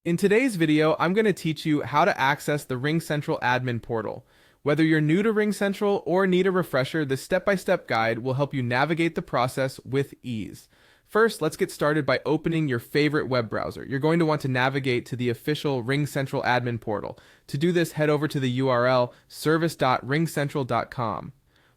In today's video, I'm going to teach you how to access the RingCentral Admin Portal. Whether you're new to RingCentral or need a refresher, this step-by-step guide will help you navigate the process with ease. First, let's get started by opening your favorite web browser. You're going to want to navigate to the official RingCentral Admin Portal. To do this, head over to the URL service.ringcentral.com.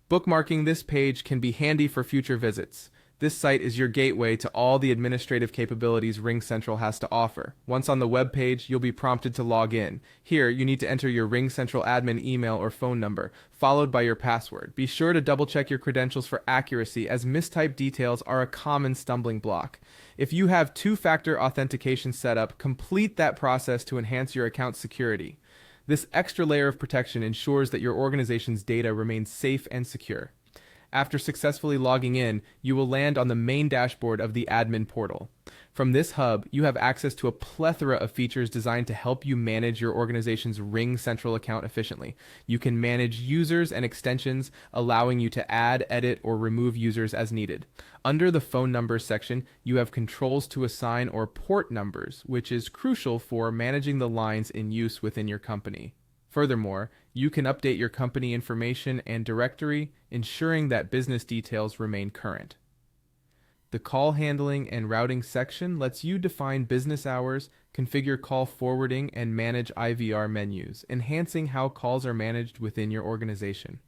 Bookmarking this page can be handy for future visits. This site is your gateway to all the administrative capabilities RingCentral has to offer. Once on the web page, you'll be prompted to log in. Here, you need to enter your RingCentral admin email or phone number, followed by your password. Be sure to double-check your credentials for accuracy, as mistyped details are a common stumbling block. If you have two-factor authentication set up, complete that process to enhance your account security. This extra layer of protection ensures that your organization's data remains safe and secure. After successfully logging in, you will land on the main dashboard of the admin portal. From this hub, you have access to a plethora of features designed to help you manage your organization's RingCentral account efficiently. You can manage users and extensions, allowing you to add, edit, or remove users as needed. Under the phone numbers section, you have controls to assign or port numbers, which is crucial for managing the lines in use within your company. Furthermore, you can update your company information and directory, ensuring that business details remain current. The call handling and routing section lets you define business hours, configure call forwarding, and manage IVR menus, enhancing how calls are managed within your organization.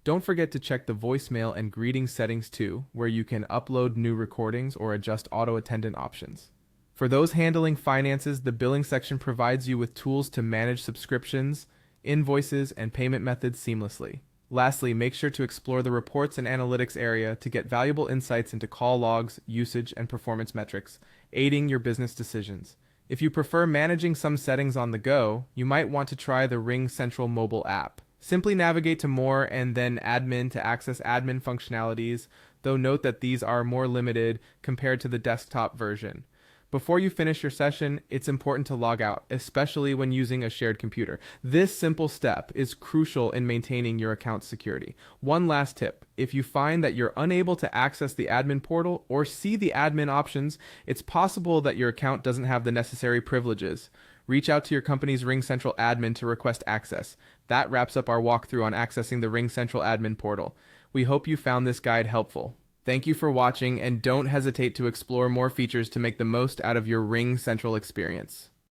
Don't forget to check the voicemail and greeting settings too, where you can upload new recordings or adjust auto-attendant options. For those handling finances, the billing section provides you with tools to manage subscriptions, invoices, and payment methods seamlessly. Lastly, make sure to explore the reports and analytics area to get valuable insights into call logs, usage, and performance metrics, aiding your business decisions. If you prefer managing some settings on the go, you might want to try the RingCentral mobile app. Simply navigate to More and then Admin to access admin functionalities, though note that these are more limited compared to the desktop version. Before you finish your session, it's important to log out, especially when using a shared computer. This simple step is crucial in maintaining your account security. One last tip: if you find that you're unable to access the admin portal or see the admin options, it's possible that your account doesn't have the necessary privileges. Reach out to your company's RingCentral admin to request access. That wraps up our walkthrough on accessing the RingCentral admin portal. We hope you found this guide helpful. Thank you for watching, and don't hesitate to explore more features to make the most out of your RingCentral experience.